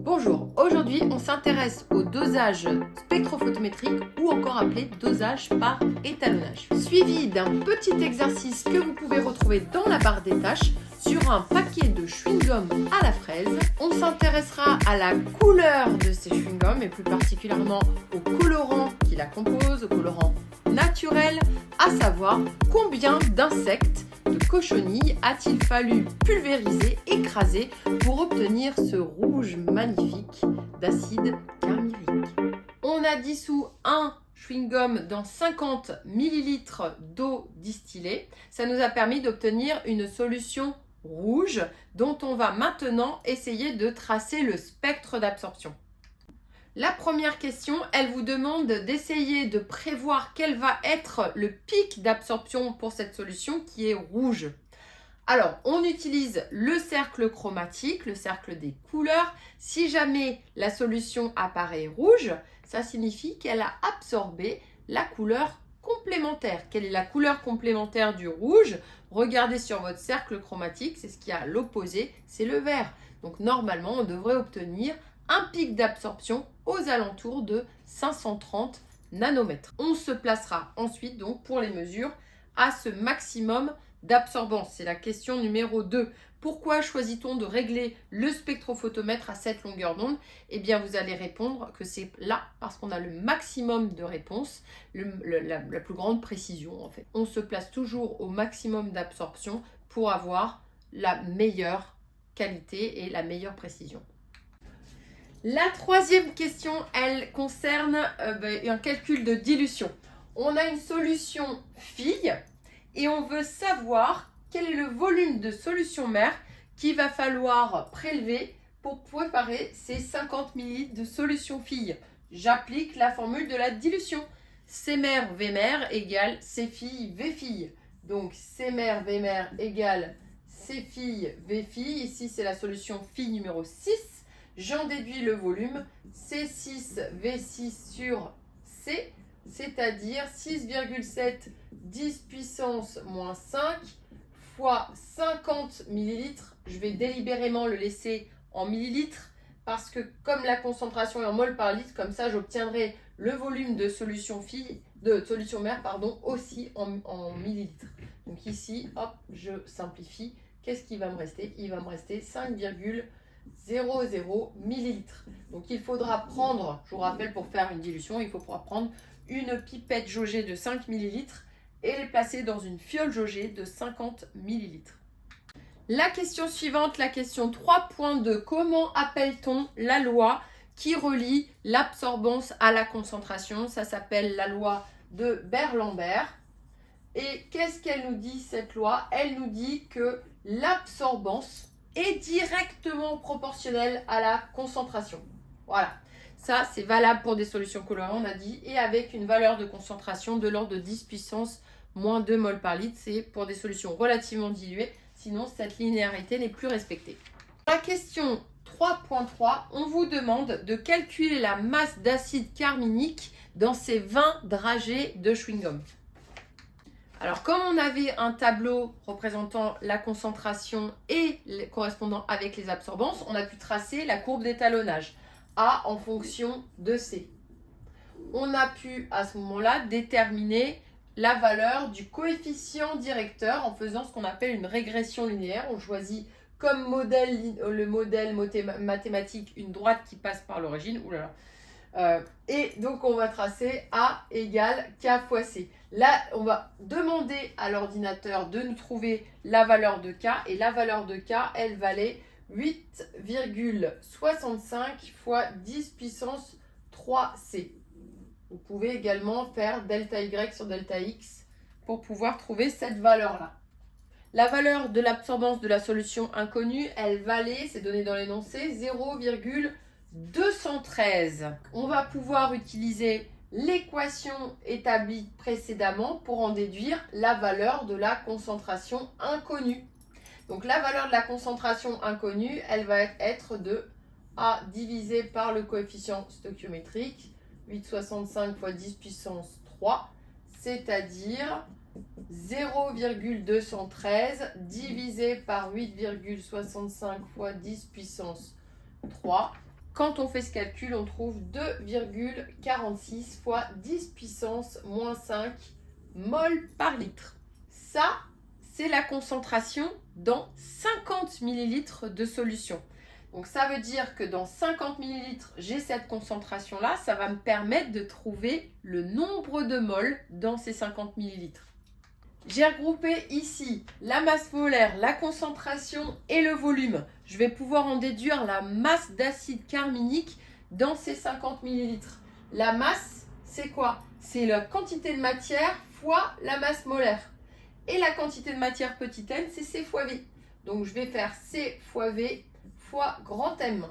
Bonjour, aujourd'hui on s'intéresse au dosage spectrophotométrique ou encore appelé dosage par étalonnage, suivi d'un petit exercice que vous pouvez retrouver dans la barre des tâches sur un paquet de chewing-gum à la fraise. On s'intéressera à la couleur de ces chewing-gums et plus particulièrement aux colorants qui la composent, aux colorants naturels, à savoir combien d'insectes de cochonilles a-t-il fallu pulvériser, écraser pour obtenir ce rouge magnifique d'acide carmirique. On a dissous un chewing-gum dans 50 ml d'eau distillée. Ça nous a permis d'obtenir une solution rouge dont on va maintenant essayer de tracer le spectre d'absorption. La première question, elle vous demande d'essayer de prévoir quel va être le pic d'absorption pour cette solution qui est rouge. Alors, on utilise le cercle chromatique, le cercle des couleurs. Si jamais la solution apparaît rouge, ça signifie qu'elle a absorbé la couleur complémentaire. Quelle est la couleur complémentaire du rouge? Regardez sur votre cercle chromatique, c'est ce qui est à l'opposé, c'est le vert. Donc normalement, on devrait obtenir un pic d'absorption aux alentours de 530 nanomètres. On se placera ensuite donc pour les mesures à ce maximum d'absorbance. C'est la question numéro 2. Pourquoi choisit-on de régler le spectrophotomètre à cette longueur d'onde? Eh bien, vous allez répondre que c'est là parce qu'on a le maximum de réponses, la plus grande précision en fait. On se place toujours au maximum d'absorption pour avoir la meilleure qualité et la meilleure précision. La troisième question, elle concerne un calcul de dilution. On a une solution fille et on veut savoir quel est le volume de solution mère qu'il va falloir prélever pour préparer ces 50 ml de solution fille. J'applique la formule de la dilution. C mère V mère égale C fille V fille. Donc C mère V mère égale C fille V fille. Ici, c'est la solution fille numéro 6. J'en déduis le volume C6 V6 sur C, c'est-à-dire 6,7 10 puissance moins 5 fois 50 ml. Je vais délibérément le laisser en millilitres parce que comme la concentration est en mol par litre, comme ça j'obtiendrai le volume de solution mère aussi en millilitres. Donc ici, hop, je simplifie. Qu'est-ce qui va me rester? Il va me rester 5,00 millilitres. Donc il faudra prendre, je vous rappelle pour faire une dilution, il faudra prendre une pipette jaugée de 5 millilitres et les placer dans une fiole jaugée de 50 millilitres. La question suivante, la question 3.2. Comment appelle-t-on la loi qui relie l'absorbance à la concentration? Ça s'appelle la loi de Beer-Lambert. Et qu'est-ce qu'elle nous dit cette loi? Elle nous dit que l'absorbance est directement proportionnelle à la concentration. Voilà, ça c'est valable pour des solutions colorées, on a dit, et avec une valeur de concentration de l'ordre de 10 puissance moins 2 mol par litre, c'est pour des solutions relativement diluées, sinon cette linéarité n'est plus respectée. La question 3.3, on vous demande de calculer la masse d'acide carminique dans ces 20 dragées de chewing-gum. Alors, comme on avait un tableau représentant la concentration et correspondant avec les absorbances, on a pu tracer la courbe d'étalonnage A en fonction de C. On a pu, à ce moment-là, déterminer la valeur du coefficient directeur en faisant ce qu'on appelle une régression linéaire. On choisit comme modèle, le modèle mathématique, une droite qui passe par l'origine. Et donc, on va tracer A égale K fois C. Là, on va demander à l'ordinateur de nous trouver la valeur de K. Et la valeur de K, elle valait 8,65 fois 10 puissance 3C. Vous pouvez également faire delta Y sur delta X pour pouvoir trouver cette valeur-là. La valeur de l'absorbance de la solution inconnue, elle valait, c'est donné dans l'énoncé, 0,213. On va pouvoir utiliser l'équation établie précédemment pour en déduire la valeur de la concentration inconnue. Donc la valeur de la concentration inconnue, elle va être de A divisé par le coefficient stoichiométrique, 8,65 fois 10 puissance 3, c'est-à-dire 0,213 divisé par 8,65 fois 10 puissance 3, Quand on fait ce calcul, on trouve 2,46 fois 10 puissance moins 5 mol par litre. Ça, c'est la concentration dans 50 ml de solution. Donc ça veut dire que dans 50 ml, j'ai cette concentration-là. Ça va me permettre de trouver le nombre de moles dans ces 50 ml. J'ai regroupé ici la masse molaire, la concentration et le volume. Je vais pouvoir en déduire la masse d'acide carminique dans ces 50 ml. La masse, c'est quoi? C'est la quantité de matière fois la masse molaire. Et la quantité de matière petit m, c'est C fois V. Donc je vais faire C fois V fois grand M.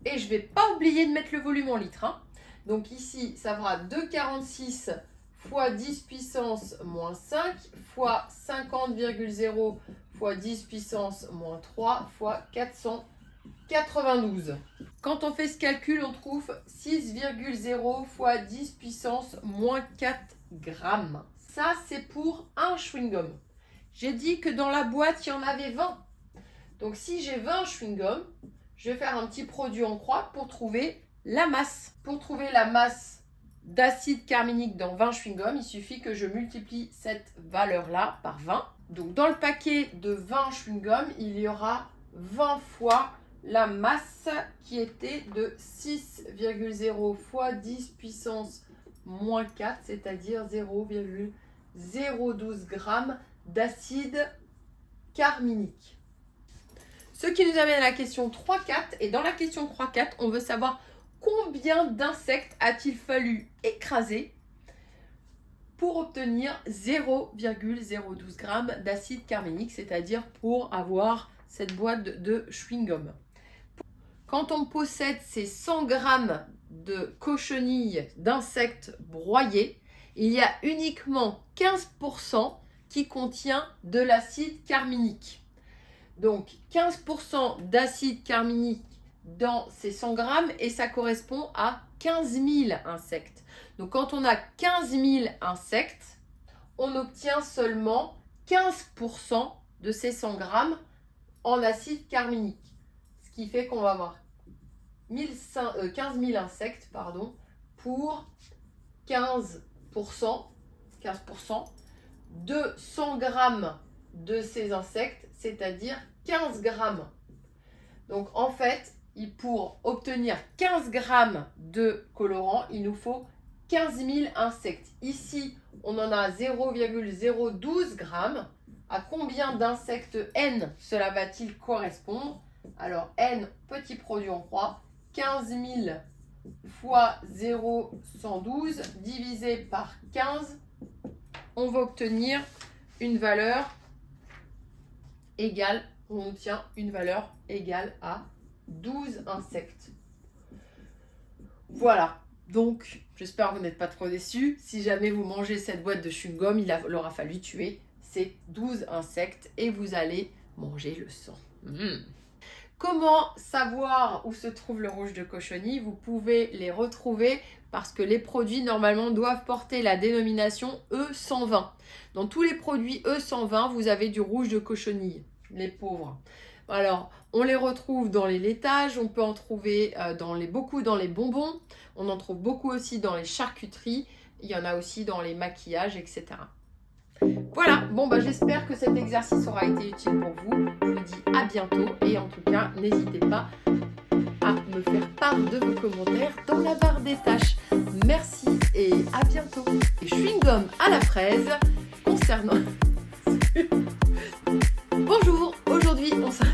Et je ne vais pas oublier de mettre le volume en litres, hein. Donc ici, ça fera 2,46 fois 10 puissance moins 5 fois 50,0 fois 10 puissance moins 3 fois 492. Quand on fait ce calcul, on trouve 6,0 fois 10 puissance moins 4 grammes. Ça, c'est pour un chewing-gum. J'ai dit que dans la boîte, il y en avait 20. Donc, si j'ai 20 chewing-gums, je vais faire un petit produit en croix pour trouver la masse. Pour trouver la masse d'acide carminique dans 20 chewing-gums, il suffit que je multiplie cette valeur-là par 20. Donc, dans le paquet de 20 chewing-gums, il y aura 20 fois la masse qui était de 6,0 fois 10 puissance moins 4, c'est-à-dire 0,012 g d'acide carminique. Ce qui nous amène à la question 3.4. Et dans la question 3.4, on veut savoir combien d'insectes a-t-il fallu écraser pour obtenir 0,012 g d'acide carminique, c'est-à-dire pour avoir cette boîte de chewing-gum. Quand on possède ces 100 g de cochenilles d'insectes broyés, il y a uniquement 15% qui contient de l'acide carminique. Donc 15% d'acide carminique dans ces 100 grammes et ça correspond à 15 000 insectes. Donc quand on a 15 000 insectes, on obtient seulement 15% de ces 100 grammes en acide carminique. Ce qui fait qu'on va avoir 15 000 insectes pour 15% de 100 grammes de ces insectes, c'est-à-dire 15 grammes. Donc en fait, pour obtenir 15 grammes de colorant, il nous faut 15 000 insectes. Ici, on en a 0,012 grammes. À combien d'insectes N cela va-t-il correspondre? Alors N, petit produit en croix, 15 000 fois 0,112 divisé par 15, on va obtenir une valeur égale, on obtient une valeur égale à 12 insectes. Voilà, donc j'espère que vous n'êtes pas trop déçus. Si jamais vous mangez cette boîte de chewing-gum, il aura fallu tuer ces 12 insectes et vous allez manger le sang. Comment savoir où se trouve le rouge de cochenille? Vous pouvez les retrouver parce que les produits normalement doivent porter la dénomination E120. Dans tous les produits E120, vous avez du rouge de cochenille, les pauvres. Alors, on les retrouve dans les laitages, on peut en trouver beaucoup dans les bonbons, on en trouve beaucoup aussi dans les charcuteries, il y en a aussi dans les maquillages, etc. Voilà, bon j'espère que cet exercice aura été utile pour vous. Je vous dis à bientôt et en tout cas, n'hésitez pas à me faire part de vos commentaires dans la barre des tâches. Merci et à bientôt. Et chewing-gum à la fraise concernant... Bonjour, aujourd'hui on s'en...